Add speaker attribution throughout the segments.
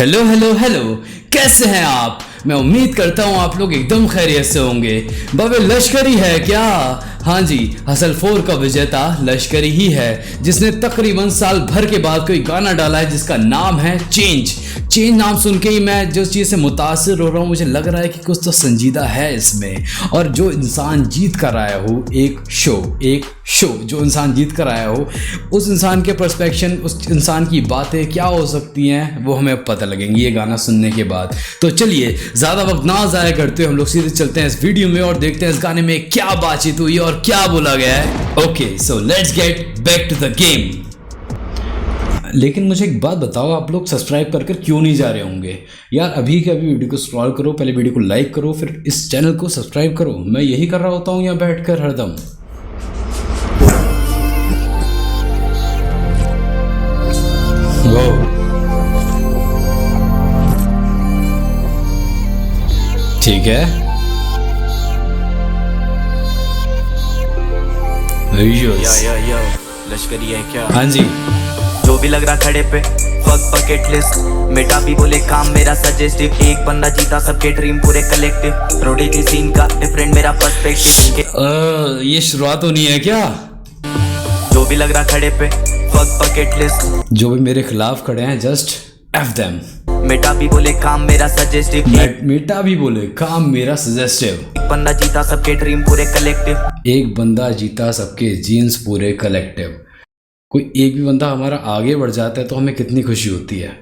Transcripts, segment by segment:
Speaker 1: Hello hello hello, कैसे हैं आप। मैं उम्मीद करता हूँ आप लोग एकदम खैरियत से होंगे। बाबे लश्करी है क्या? हाँ जी, हसल 4 का विजेता लश्करी ही है, जिसने तकरीबन साल भर के बाद कोई गाना डाला है जिसका नाम है चेंज। चेंज नाम सुन के ही मैं जिस चीज़ से मुतासिर हो रहा हूँ, मुझे लग रहा है कि कुछ तो संजीदा है इसमें। और जो इंसान जीत कर आया हो एक शो जो इंसान जीत कर आया हो, उस इंसान के पर्सपेक्शन, उस इंसान की बातें क्या हो सकती हैं वो हमें पता लगेंगी ये गाना सुनने के बाद। तो चलिए ज़्यादा वक्त ना ज़ाया करते हुए हम लोग सीधे चलते हैं इस वीडियो में और देखते हैं इस गाने में क्या बातचीत हुई और क्या बोला गया है। Okay, so let's get back to the game. लेकिन मुझे एक बात बताओ, आप लोग सब्सक्राइब कर क्यों नहीं जा रहे होंगे यार? अभी के अभी वीडियो को स्क्रॉल करो, पहले वीडियो को लाइक करो, फिर इस चैनल को सब्सक्राइब करो। मैं यही कर रहा होता हूँ यहाँ बैठकर हरदम। ठीक है,
Speaker 2: यो लश्करी है क्या?
Speaker 1: हाँ जी।
Speaker 2: जो भी लग रहा खड़े पे फक बकेट लिस्ट मेटा भी बोले काम मेरा सजेस्टिव। एक बंदा जीता सबके ड्रीम पूरे कलेक्टिव। प्रोडिजी सीन का डिफरेंट मेरा पर्सपेक्टिव।
Speaker 1: ये शुरुआत होनी है क्या?
Speaker 2: जो भी लग रहा खड़े पे फक बकेट लिस्ट।
Speaker 1: जो भी मेरे खिलाफ खड़े हैं जस्ट एफ देम।
Speaker 2: मेटा भी बोले काम मेरा सजेस्टिव।
Speaker 1: मेटा भी बोले काम मेरा सजेस्टिव।
Speaker 2: एक बंदा जीता सबके ड्रीम पूरे कलेक्टिव।
Speaker 1: एक बंदा जीता सबके जीन्स पूरे कलेक्टिव। कोई एक भी बंदा हमारा आगे बढ़ जाता है तो हमें कितनी खुशी होती है।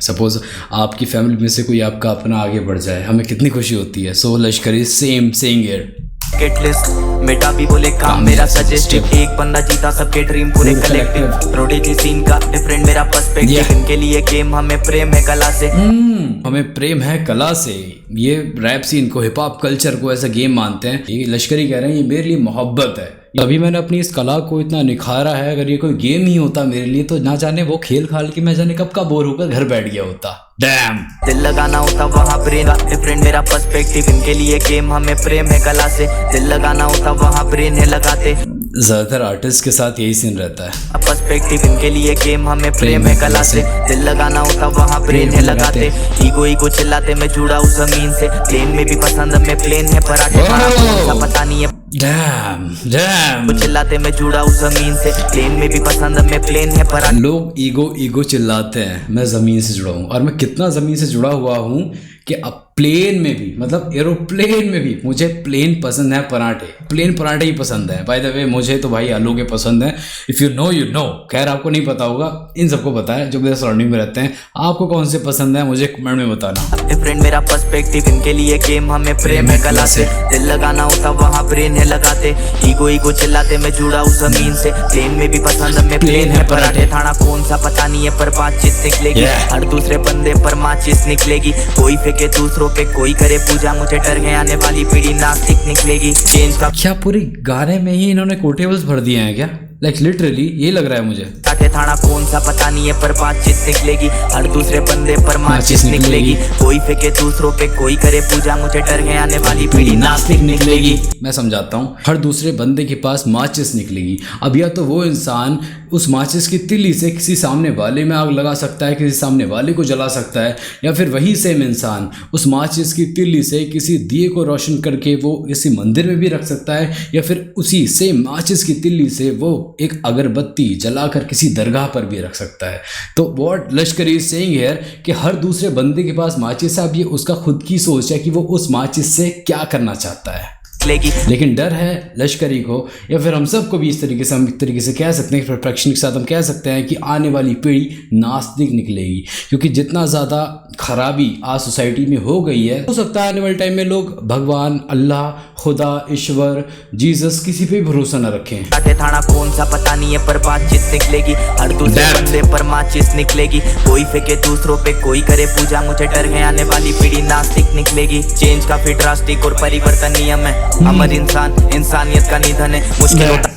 Speaker 1: सपोज आपकी फैमिली में से कोई आपका अपना आगे बढ़ जाए, हमें कितनी खुशी होती है। सो लश्करी same saying here.
Speaker 2: List Meta भी बोले काम मेरा सजेस्टिव। एक बंदा जीता सबके ड्रीम पूरे कलेक्टिव। प्रोडिजी सीन का डिफरेंट मेरा पर्सपेक्टिव। इनके लिए गेम हमें प्रेम है कला से।
Speaker 1: हमें प्रेम है कला से। ये रैप सीन को, हिप हॉप कल्चर को ऐसा गेम मानते हैं। ये लश्करी कह रहे हैं ये मेरे लिए मोहब्बत है। अभी मैंने अपनी इस कला को इतना निखारा है, अगर ये कोई गेम ही होता मेरे लिए तो ना जाने वो खेल खाल के मैं जाने कब का बोर होकर घर बैठ गया होता। डैम,
Speaker 2: दिल लगाना होता वहाँ ब्रेन का डिफरेंट मेरा पर्सपेक्टिव। इनके लिए गेम हमें प्रेम है कला से। दिल लगाना होता वहाँ ब्रेन है लगाते।
Speaker 1: ज्यादातर आर्टिस्ट के साथ यही सीन रहता है।
Speaker 2: पर्सपेक्टिव इनके लिए गेम हमें प्रेम है कला से। दिल लगाना होता वहाँ ब्रेन है लगाते। ईगो चिल्लाते मैं जुड़ा उस जमीन से। प्लेन में भी पसंद में प्लेन है पराठे खाना पता नहीं है।
Speaker 1: डैम
Speaker 2: चिल्लाते मैं जुड़ा उस जमीन से। प्लेन में भी पसंद में प्लेन है पराठे।
Speaker 1: लोग ईगो चिल्लाते हैं, मैं ज़मीन से जुड़ा हूँ। और मैं कितना ज़मीन से जुड़ा हुआ हूँ कि अब प्लेन में भी, मतलब एरोप्लेन में भी मुझे प्लेन पसंद है, पराठे, प्लेन पराठे ही पसंद है। बाय द वे मुझे तो भाई आलू के पसंद है। If you know you know. खैर आपको नहीं पता होगा, इन सबको पता है जो मेरे सराउंडिंग में रहते हैं। आपको कौन से पसंद है मुझे कमेंट में बताना।
Speaker 2: डिफरेंट मेरा पर्सपेक्टिव इनके लिए गेम हमें प्रेम है कला से। दिल लगाना होता वहाँ ब्रेन है लगाते। ईगो चिल्लाते मैं जुड़ा उस जमीन से। प्लेन में भी पसंद में प्लेन है पराठे। थाना कौन सा पता नहीं है पर बातचीत निकलेगी। हर दूसरे बंदे पर माचिस निकलेगी। कोई फेंके दूसरों पे कोई करे पूजा। मुझे डर है आने वाली पीढ़ी नास्तिक निकलेगी। चेंज का
Speaker 1: क्या पूरे गाने में ही इन्होंने कोटेबल्स भर दिए हैं क्या? लाइक लिटरली ये लग रहा है मुझे।
Speaker 2: थाना कौन सा पता नहीं है पर बातचीत निकलेगी। हर दूसरे बंदे पर माचिस निकलेगी। कोई फेंके दूसरों पे कोई करे पूजा। मुझे डर है आने वाली पीढ़ी नास्तिक निकलेगी।
Speaker 1: मैं समझाता हूँ। हर दूसरे बंदे के पास माचिस निकलेगी। अब या तो वो इंसान उस माचिस की तिल्ली से किसी सामने वाले में आग लगा सकता है, किसी सामने वाले को जला सकता है, या फिर वही सेम इंसान उस माचिस की तिल्ली से किसी दिए को रोशन करके वो किसी मंदिर में भी रख सकता है, या फिर उसी सेम माचिस की तिल्ली से वो एक अगरबत्ती जलाकर किसी दरगाह पर भी रख सकता है। तो व्हाट लश्करी इज सेइंग हियर कि हर दूसरे बंदे के पास माचिस है। अब ये उसका खुद की सोच है कि वो उस माचिस से क्या करना चाहता है। लेकिन डर है लश्करी को, या फिर हम सबको भी इस तरीके से, हम एक तरीके से कह सकते हैं, परफेक्शन के साथ हम कह सकते हैं कि आने वाली पीढ़ी नास्तिक निकलेगी। क्योंकि जितना ज़्यादा खराबी आज सोसाइटी में हो गई है, हो सकता है आने वाले टाइम में लोग भगवान, अल्लाह, खुदा, ईश्वर, जीसस किसी पे भरोसा न रखें।
Speaker 2: थाना कौन सा पता नहीं है पर बातचीत निकलेगी। हर दूसरे बंदे पर माचिस निकलेगी। कोई फेंके दूसरों पे कोई करे पूजा। मुझे डर है आने वाली पीढ़ी नास्तिक निकलेगी। चेंज काफी ड्रास्टिक और परिवर्तन नियम है। अमर इंसान इंसानियत का निधन है। मुश्किल होता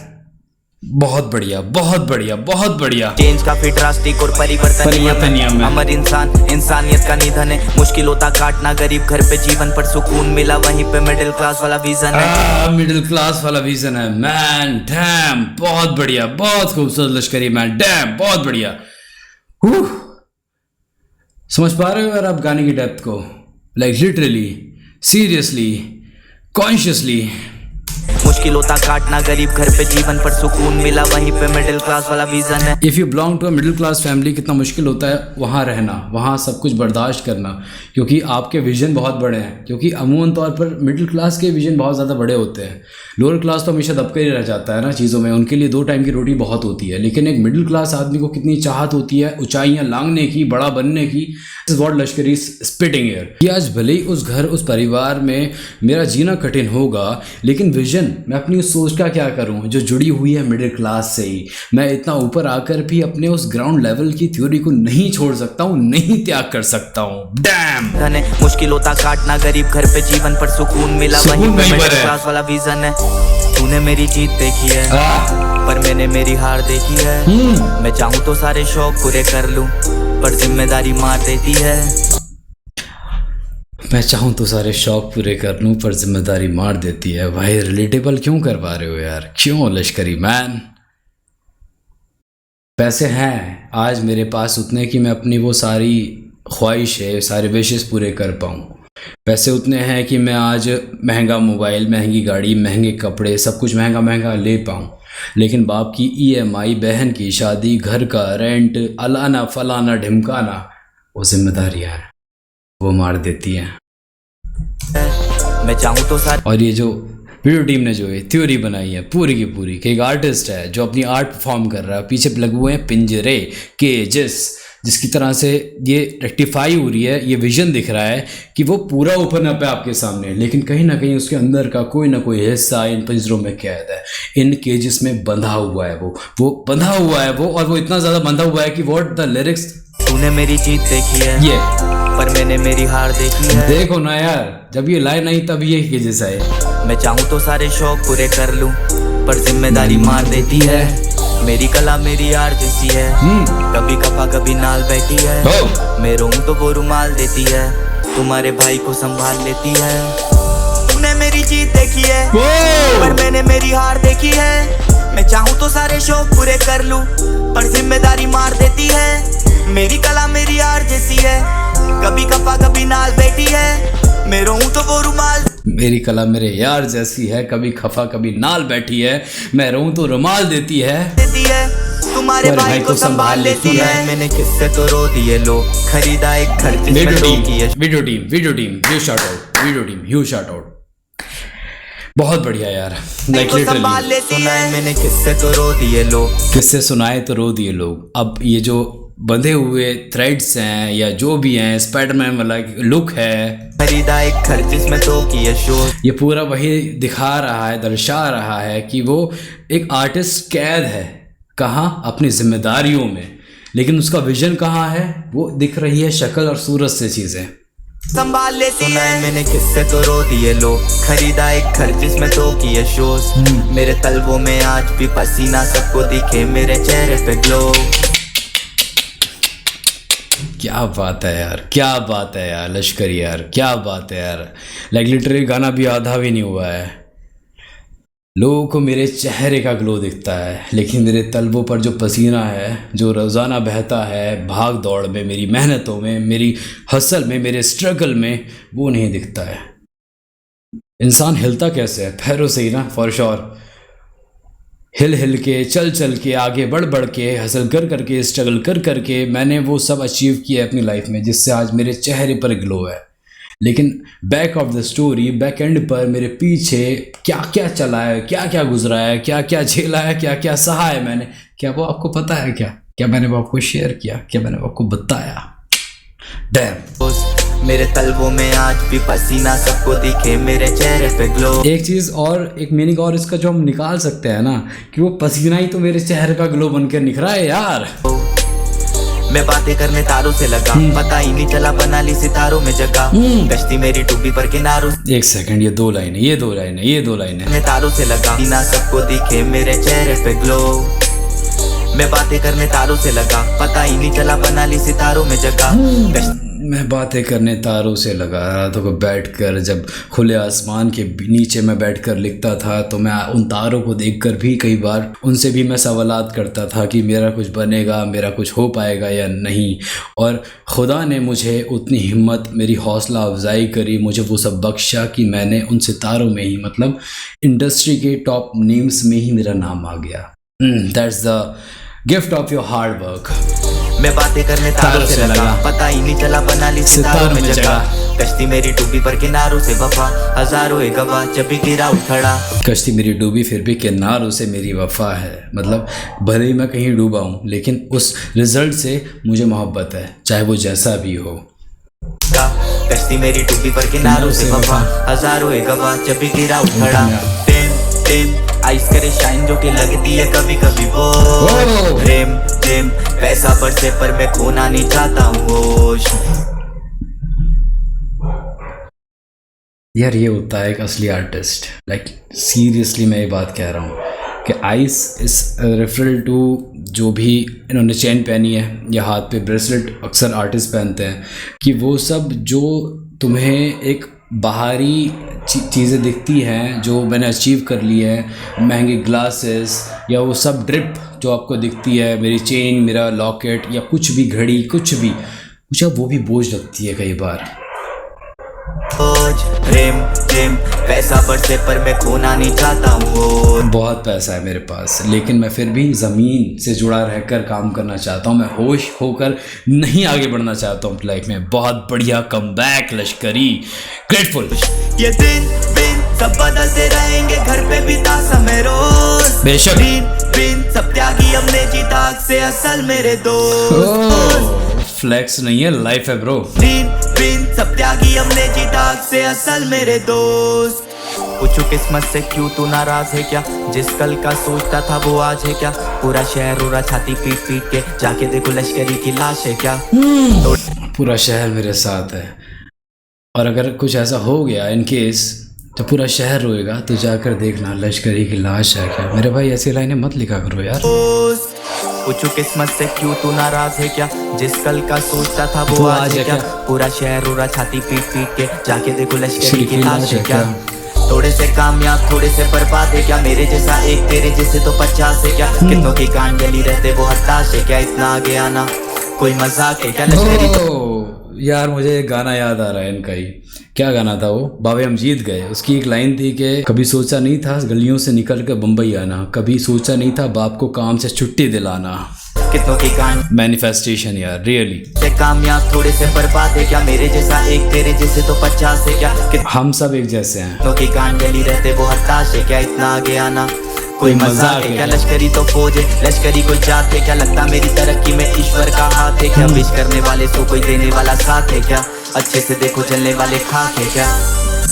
Speaker 1: बहुत बढ़िया, बहुत बढ़िया, बहुत बढ़िया।
Speaker 2: चेंज काफी ड्रास्टिक और परिवर्तन नियम है। अमर इंसान इंसानियत का निधन है। मुश्किल होता काटना गरीब घर पे जीवन पर सुकून मिला वहीं पे मिडिल क्लास वाला विजन है।
Speaker 1: मिडिल क्लास वाला विजन है मैन। डैम, बहुत बढ़िया, बहुत खूबसूरत लश्करी मैन। डैम, बहुत बढ़िया। समझ पा रहे हो यार आप गाने की डेप्थ को? Like literally, seriously, consciously.
Speaker 2: मुश्किल होता काटना गरीब घर पे जीवन पर सुकून मिला वहीं पे मिडिल क्लास वाला विजन है।
Speaker 1: If you belong to a middle class family, कितना मुश्किल होता है वहाँ रहना, वहाँ सब कुछ बर्दाश्त करना, क्योंकि आपके विजन बहुत बड़े हैं। क्योंकि अमूमन तौर पर मिडिल क्लास के विजन बहुत ज़्यादा बड़े होते हैं। लोअर क्लास तो हमेशा दबकर ही रह जाता है ना चीज़ों में, उनके लिए 2 टाइम की रोटी बहुत होती है। लेकिन एक मिडिल क्लास आदमी को कितनी चाहत होती है ऊंचाइयाँ लांघने की, बड़ा बनने की। दिस इज व्हाट लश्करी स्पिटिंग हियर कि आज भले ही उस घर, उस परिवार में मेरा जीना कठिन होगा, लेकिन विजन, मैं अपनी उस सोच का क्या करूं जो जुड़ी हुई है मिडिल क्लास से ही। मैं इतना ऊपर आकर भी अपने उस ग्राउंड लेवल की थ्योरी को नहीं छोड़ सकता हूं, नहीं त्याग कर सकता हूं। डैम!
Speaker 2: मुश्किल होता काटना गरीब घर पे जीवन पर सुकून मिला वहीं पे मिडिल क्लास वाला विजन है। तूने मेरी जीत देखी है पर मैंने मेरी हार देखी है। मैं चाहूँ तो सारे शौक पूरे कर लूं पर जिम्मेदारी मार देती है।
Speaker 1: मैं चाहूँ तो सारे शौक पूरे कर लूँ पर जिम्मेदारी मार देती है। भाई रिलेटेबल क्यों करवा रहे हो यार? क्यों लश्करी मैन? पैसे हैं आज मेरे पास उतने कि मैं अपनी वो सारी ख्वाहिशें, सारे विशेस पूरे कर पाऊँ। पैसे उतने हैं कि मैं आज महंगा मोबाइल, महंगी गाड़ी, महंगे कपड़े, सब कुछ महंगा महंगा ले पाऊँ। लेकिन बाप की EMI, बहन की शादी, घर का रेंट, अलाना फलाना ढिमकाना, वो जिम्मेदारियाँ हैं, वो मार देती हैं।
Speaker 2: मैं चाहूँ तो सारे।
Speaker 1: और ये जो वीडियो टीम ने जो ये थ्योरी बनाई है पूरी की पूरी कि एक आर्टिस्ट है जो अपनी आर्ट परफॉर्म कर रहा है, पीछे लगे हुए हैं पिंजरे, केजेस, जिसकी तरह से ये रेक्टिफाई हो रही है, ये विजन दिख रहा है कि वो पूरा ओपन अप है आपके सामने, लेकिन कहीं ना कहीं उसके अंदर का कोई ना कोई हिस्सा इन पिंजरों में कैद है, इन केजेस में बंधा हुआ है। वो बंधा हुआ है वो, और वो इतना ज़्यादा बंधा हुआ है कि व्हाट द लिरिक्स।
Speaker 2: तूने मेरी जीत देखी है
Speaker 1: ये
Speaker 2: पर मैंने मेरी हार देखी है।
Speaker 1: देखो ना यार, जब ये लाइन आई तब ये केजेस आए।
Speaker 2: मैं चाहूँ तो सारे शौक पूरे कर लूं पर जिम्मेदारी मार देती है। मेरी कला मेरी यार जैसी है, कभी कपा कभी नाल बैठी है। मैं रोऊं तो वो रुमाल देती है, तुम्हारे भाई को संभाल लेती है। तूने मेरी जीत देखी है पर मैंने मेरी हार देखी है। मैं चाहूँ तो सारे शौक पूरे कर लूं पर जिम्मेदारी मार देती है। मेरी कला मेरी यार जैसी है, कभी कपा कभी नाल बैठी है। मैं रोऊं तो वो रुमाल।
Speaker 1: मेरी कला मेरे यार जैसी है, कभी खफा कभी नाल बैठी है। मैं रोऊं तो रुमाल देती है,
Speaker 2: तुम्हारे भाई को संभाल लेती है। मैंने किससे तो रो दिए लोग, खरीदा एक घर जिसमें दो किए।
Speaker 1: Video team, you shout out, video team, you shout out. बहुत बढ़िया यार, लाइक लिटरली।
Speaker 2: सुनाए मैंने किससे तो रो दिए लोग,
Speaker 1: किससे सुनाए तो रो दिए लोग। अब ये जो बंधे हुए थ्रेड्स हैं या जो भी हैं, स्पाइडरमैन वाला लुक है,
Speaker 2: खरीदा एक घर जिसमें दो किए शोर,
Speaker 1: ये पूरा वही दिखा रहा है, दर्शा रहा है कि वो एक आर्टिस्ट कैद है। कहाँ? अपनी जिम्मेदारियों में। लेकिन उसका विजन कहाँ है? वो दिख रही है शक्ल और सूरत से चीज़ें।
Speaker 2: संभाल लेती है। मैंने किससे तो रो दिए लोग, खरीदा एक घर जिसमें दो किए शोज। मेरे तलवों में आज भी पसीना, सबको दिखे मेरे चेहरे पे ग्लो।
Speaker 1: क्या बात है यार, क्या बात है यार लश्करी यार, क्या बात है यार। लाइक लिटरली गाना भी आधा भी नहीं हुआ है। लोगों को मेरे चेहरे का ग्लो दिखता है, लेकिन मेरे तलवों पर जो पसीना है, जो रोज़ाना बहता है भाग दौड़ में, मेरी मेहनतों में, मेरी हसल में, मेरे स्ट्रगल में, वो नहीं दिखता है। इंसान हिलता कैसे है? पैरों से ही ना, फॉर श्योर। हिल हिल के, चल चल के, आगे बढ़ बढ़ के, हसल कर करके, स्ट्रगल कर करके मैंने वो सब अचीव किया अपनी लाइफ में, जिससे आज मेरे चेहरे पर ग्लो है। लेकिन back of the story, back and पर मेरे पीछे क्या क्या चला है, क्या क्या गुजरा है, क्या क्या झेला है, क्या क्या सहा है मैंने, क्या वो आपको पता है? क्या मैंने वो आपको शेयर किया? क्या मैंने वो आपको बताया? डैम।
Speaker 2: मेरे तलवों में आज भी पसीना, सबको दिखे मेरे चेहरे पे ग्लो।
Speaker 1: एक चीज़ और, एक मीनिंग और इसका जो हम निकाल सकते हैं ना, कि वो पसीना ही तो मेरे चेहरे का ग्लो बनकर निखरा है यार।
Speaker 2: मैं बातें करने तारों से लगा, पता ही नहीं चला बना ली सितारों में जगह। कश्ती मेरी डूबी पर किनारों।
Speaker 1: एक सेकंड, ये दो लाइनें।
Speaker 2: मैं तारों से लगा, बिना सबको दिखे मेरे चेहरे पे ग्लो। मैं बातें करने तारों से लगा, पता ही नहीं चला बना ली सितारों में जगह।
Speaker 1: मैं बातें करने तारों से लगा रातों को बैठकर, जब खुले आसमान के नीचे मैं बैठकर लिखता था तो मैं उन तारों को देखकर भी कई बार उनसे भी मैं सवालात करता था कि मेरा कुछ बनेगा, मेरा कुछ हो पाएगा या नहीं। और खुदा ने मुझे उतनी हिम्मत, मेरी हौसला अफजाई करी, मुझे वो सब बख्शा कि मैंने उन सितारों में ही, मतलब इंडस्ट्री के टॉप नेम्स में ही मेरा नाम आ गया। That's the gift of your hard work.
Speaker 2: मैं बातें करने तारों से लगा, पता ही नहीं चला बना ली सितारों में जगह। कश्ती मेरी डूबी पर किनारों से वफा, हजारों एक गवाह जब भी गिरा उठ खड़ा।
Speaker 1: कश्ती मेरी डूबी फिर भी किनारों से मेरी वफा है, मतलब भले ही मैं कहीं डूबा हूँ लेकिन उस रिजल्ट से मुझे मोहब्बत है, चाहे वो जैसा भी हो।
Speaker 2: कश्ती मेरी डूबी पर किनारों से वफा, हजारों एक गवाह जब भी गिरा उठ खड़ा। टेम आइस करे शाइन जो कि लगती है कभी कभी वो। प्रेम पैसा पर से पर मैं खोना नहीं चाहता हूँ होश।
Speaker 1: यार ये होता है एक असली आर्टिस्ट, लाइक सीरियसली मैं ये बात कह रहा हूँ कि आइस इस रेफरल टू जो भी इन्होंने चेन पहनी है या हाथ पे ब्रेसलेट अक्सर आर्टिस्ट पहनते हैं, कि वो सब जो तुम्हें एक बाहरी चीज़ें दिखती हैं जो मैंने अचीव कर ली है, महंगे ग्लासेस या वो सब ड्रिप जो आपको दिखती है, मेरी चेन, मेरा लॉकेट या कुछ भी घड़ी, कुछ भी, मुझे वो भी बोझ लगती है कई बार।
Speaker 2: प्रेम पैसा पर से पर मैं खोना नहीं चाहता हूँ।
Speaker 1: बहुत पैसा है मेरे पास लेकिन मैं फिर भी ज़मीन से जुड़ा रहकर काम करना चाहता हूँ, मैं होश होकर नहीं आगे बढ़ना चाहता हूँ लाइफ में। बहुत बढ़िया कमबैक लश्करी, ग्रेटफुल।
Speaker 2: ये दिन सब बदलते रहेंगे, घर पे बिता समय रोज
Speaker 1: बेशक।
Speaker 2: दिन सब त्यागी हमने जीता से असल मेरे दोस्त।
Speaker 1: फ्लेक्स नहीं है, लाइफ है ब्रो।
Speaker 2: दिन सब त्यागी हमने जीता से असल मेरे दोस्त। पूछू किस्मत से क्यों तू नाराज है क्या, जिस कल का सोचता था वो आज है क्या। पूरा शहर रो रहा छाती पीट के, जाके देखो लश्करी की लाश है क्या।
Speaker 1: पूरा शहर मेरे साथ है और अगर कुछ ऐसा हो गया इन केस तो पूरा शहर रोएगा, तो जाकर देखना लश्करी की लाश है क्या। मेरे भाई ऐसी लाइनें मत लिखा करो यार।
Speaker 2: पूछू किस्मत से क्यों तू नाराज है क्या, जिस कल का सोचता था वो आज है क्या। पूरा शहर रो रहा छाती पीट के, जाके देखो लश्करी की लाश है क्या। थोड़े से कामयाब थोड़े से बर्बाद है क्या, मेरे जैसा एक तेरे जैसे तो 50 है क्या। कितनों की कान गली रहते वो हताश है क्या, इतना आगे आना कोई मजाक है क्या। लश्करी
Speaker 1: यार मुझे एक गाना याद आ रहा है इनका ही, क्या गाना था वो, बाबे हम जीत गए। उसकी एक लाइन थी कि कभी सोचा नहीं था गलियों से निकल कर बम्बई आना, कभी सोचा नहीं था बाप को काम से छुट्टी दिलाना।
Speaker 2: कितनों की कान
Speaker 1: मैनिफेस्टेशन यार, रियली।
Speaker 2: से कामयाब थोड़े से बर्बाद है क्या, मेरे जैसा एक तेरे जैसे तो 50 है क्या।
Speaker 1: हम सब एक जैसे हैं।
Speaker 2: कितनों की कान गली रहते वो हताश है क्या, इतना आगे आना कोई मजाक है क्या। लश्करी तो फौज है, लश्करी कोई जात है क्या। लगता मेरी तरक्की में ईश्वर का हाथ है क्या। विश करने वाले सो कोई देने वाला साथ है क्या। अच्छे से देखो जलने वाले खाक है क्या।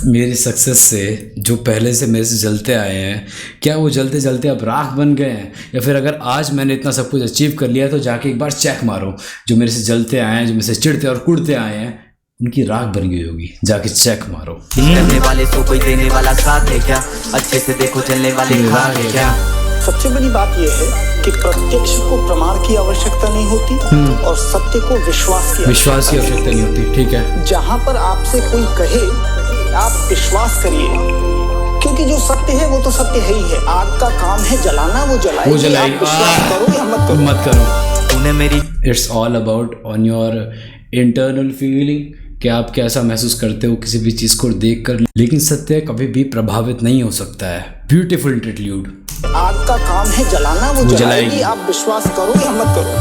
Speaker 1: मेरी सक्सेस से जो पहले से मेरे से जलते आए हैं, क्या वो जलते जलते अब राख बन गए हैं, या फिर अगर आज मैंने इतना सब कुछ अचीव कर लिया तो जाके एक बार चेक मारो, जो मेरे से जलते आए हैं, जो मेरे से चिढ़ते और कुड़ते आए हैं, उनकी राख बन गई होगी, जाके चेक मारो।
Speaker 2: करने वाले सो कोई देने वाला साथ है क्या। अच्छे से देखो चलने वाले खाक है क्या।
Speaker 3: सबसे बड़ी बात यह है कि प्रत्यक्ष को प्रमाण की आवश्यकता नहीं होती और सत्य को विश्वास की
Speaker 1: आवश्यकता नहीं होती। ठीक है,
Speaker 3: जहाँ पर आपसे कोई कहे आप विश्वास करिए, क्योंकि जो सत्य है वो तो सत्य है ही है। आग का काम है जलाना, वो जलाएगी। आप विश्वास करो या मत करो।
Speaker 2: तूने मेरी
Speaker 1: it's all about on your internal feeling, कि आप कैसा महसूस करते हो किसी भी चीज़ को देखकर। लेकिन सत्य कभी भी प्रभावित नहीं हो सकता है। Beautiful interlude.
Speaker 3: आग का काम है जलाना, वो जलाएगी। आप विश्वास करो या मत करो।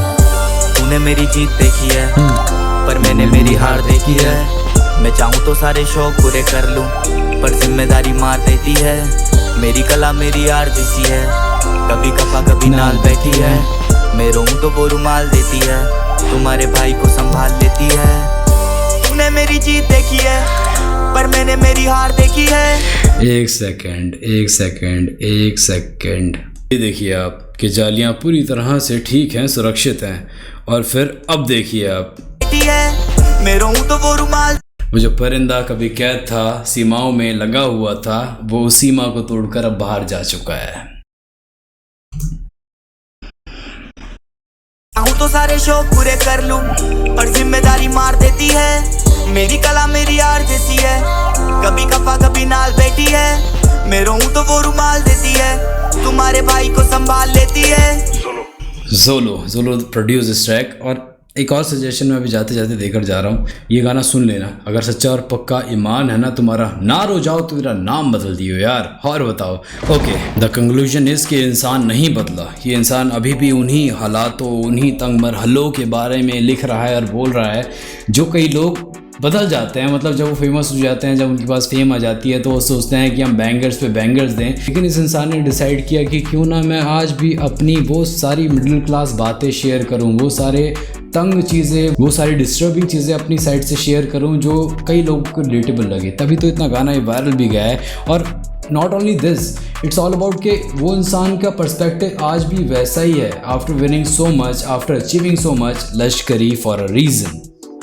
Speaker 2: तूने मेरी जीत देखी है पर मैंने मेरी हार देखी है। मैं चाहूँ तो सारे शौक पूरे कर लूँ पर जिम्मेदारी मार देती है। मेरी कला मेरी यार जैसी है, कभी कपा कभी नाल बैठी है। मैं रोऊं तो वो रुमाल देती है, तुम्हारे भाई को संभाल लेती है। तूने मेरी जीत देखी है पर मैंने मेरी हार देखी है।
Speaker 1: एक सेकंड, ये देखिए आप कि जालियां पूरी तरह से ठीक हैं, सुरक्षित हैं, और फिर अब देखिए आप
Speaker 2: मैं रोऊं तो वो रुमाल।
Speaker 1: वो जो परिंदा कभी कैद था, सीमाओं में लगा हुआ था, वो उस सीमा को तोड़कर अब बाहर जा चुका है।
Speaker 2: चाहूं तो सारे शौक पूरे कर लूं पर जिम्मेदारी मार देती है। मेरी कला मेरी यार जैसी है, कभी खफा कभी नाल बैठी है, मैं रोऊं तो वो रुमाल देती है, तुम्हारे भाई को संभाल लेती है।
Speaker 1: जोलो प्रोड्यूस दिस ट्रैक। और एक और सजेशन मैं अभी जाते जाते देकर जा रहा हूँ, ये गाना सुन लेना। अगर सच्चा और पक्का ईमान है ना तुम्हारा, ना रो जाओ तो तेरा नाम बदल दियो यार। और बताओ। ओके, द कंक्लूजन इज कि इंसान नहीं बदला, ये इंसान अभी भी उन्हीं हालातों, उन्हीं तंग मरहलों के बारे में लिख रहा है और बोल रहा है जो कई लोग बदल जाते हैं। मतलब जब वो फेमस हो जाते हैं, जब उनके पास फेम आ जाती है तो वो सोचते हैं कि हम बैंगर्स पे बैंगर्स दें। लेकिन इस इंसान ने डिसाइड किया कि क्यों ना मैं आज भी अपनी वो सारी मिडिल क्लास बातें शेयर करूं, वो सारे तंग चीज़ें, वो सारी डिस्टर्बिंग चीज़ें अपनी साइड से शेयर करूं जो कई लोगों को रिलेटेबल लगे। तभी तो इतना गाना ये वायरल भी गया है। और not only this, it's all about कि वो इंसान का पर्सपेक्टिव आज भी वैसा ही है। After winning so much, after achieving so much, लश्करी for a reason.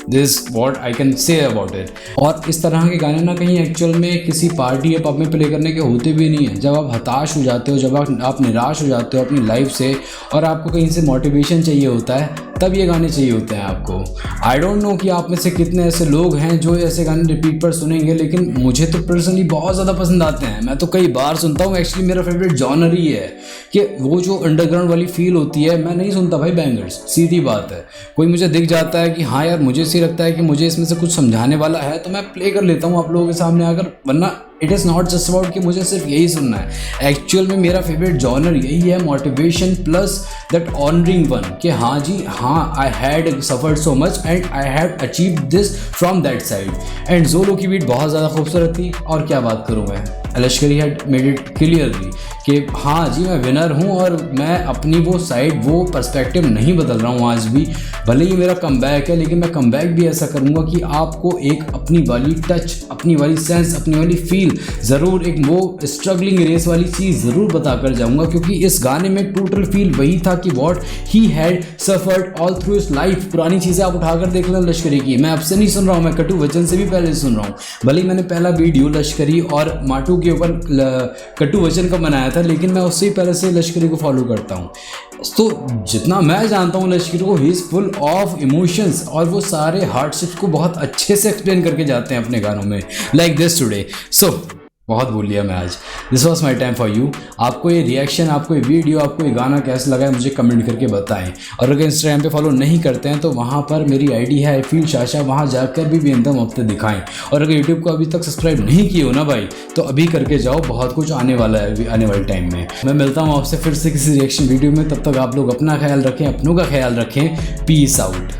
Speaker 1: This what I can say about it. और इस तरह के गाने ना कहीं एक्चुअल में किसी पार्टी या पब में प्ले करने के होते भी नहीं है। जब आप हताश हो जाते हो, जब आप निराश हो जाते हो अपनी लाइफ से और आपको कहीं से मोटिवेशन चाहिए होता है, तब ये गाने चाहिए होते हैं आपको। आई डोंट नो कि आप में से कितने ऐसे लोग हैं जो ऐसे गाने रिपीट पर सुनेंगे, लेकिन मुझे तो पर्सनली बहुत ज़्यादा पसंद आते हैं। मैं तो कई बार सुनता हूँ। एक्चुअली मेरा फेवरेट जॉनर ही है कि वो जो अंडरग्राउंड वाली फील होती है। मैं नहीं सुनता भाई बैंगर्स, सीधी बात है। कोई मुझे दिख जाता है कि हाँ यार मुझे ऐसे लगता है कि मुझे इसमें से कुछ समझाने वाला है तो मैं प्ले कर लेता हूँ आप लोगों के सामने आकर, वरना it is not just about कि मुझे सिर्फ यही सुनना है। एक्चुअल में मेरा फेवरेट जॉनर यही है, motivation plus that honouring one, कि हाँ जी हाँ, I had suffered so much and I have achieve this from that side. And जोलो की बीट बहुत ज़्यादा खूबसूरत थी। और क्या बात करूँ मैं, लश्करी हैड मेड इट क्लियरली कि हाँ जी मैं विनर हूँ और मैं अपनी वो साइड, वो पर्सपेक्टिव नहीं बदल रहा हूँ आज भी। भले ही मेरा कमबैक है, लेकिन मैं कमबैक भी ऐसा करूँगा कि आपको एक अपनी वाली टच, अपनी वाली सेंस, अपनी वाली फील ज़रूर, एक वो स्ट्रगलिंग रेस वाली चीज़ ज़रूर बता कर जाऊँगा। क्योंकि इस गाने में टोटल फील वही था कि what he had suffered all through his life. पुरानी चीज़ें आप उठाकर देख लें लश्करी की। मैं आपसे नहीं सुन रहा हूँ, मैं कटु वचन से भी पहले सुन रहा हूँ। भले ही मैंने पहला वीडियो लश्करी और माटू के ऊपर कटु वचन का बनाया था, लेकिन मैं उससे ही पहले से लश्करी को फॉलो करता हूँ। तो जितना मैं जानता हूँ लश्करी को, he is full of emotions और वो सारे हार्डशिप्स को बहुत अच्छे से एक्सप्लेन करके जाते हैं अपने गानों में, लाइक दिस टुडे। सो बहुत बोल लिया मैं आज। This was my time for you. आपको ये रिएक्शन, आपको ये वीडियो, आपको ये गाना कैसा लगा है मुझे कमेंट करके बताएं। और अगर इंस्टाग्राम पे फॉलो नहीं करते हैं तो वहाँ पर मेरी आईडी है आई फील शाशा, वहाँ जाकर भी एंथम हफ्ते दिखाएं। और अगर यूट्यूब को अभी तक सब्सक्राइब नहीं किए हो ना भाई, तो अभी करके जाओ, बहुत कुछ आने वाला है आने वाले टाइम में। मैं मिलता हूँ आपसे फिर से किसी रिएक्शन वीडियो में। तब तक आप लोग अपना ख्याल रखें, अपनों का ख्याल रखें। Peace out.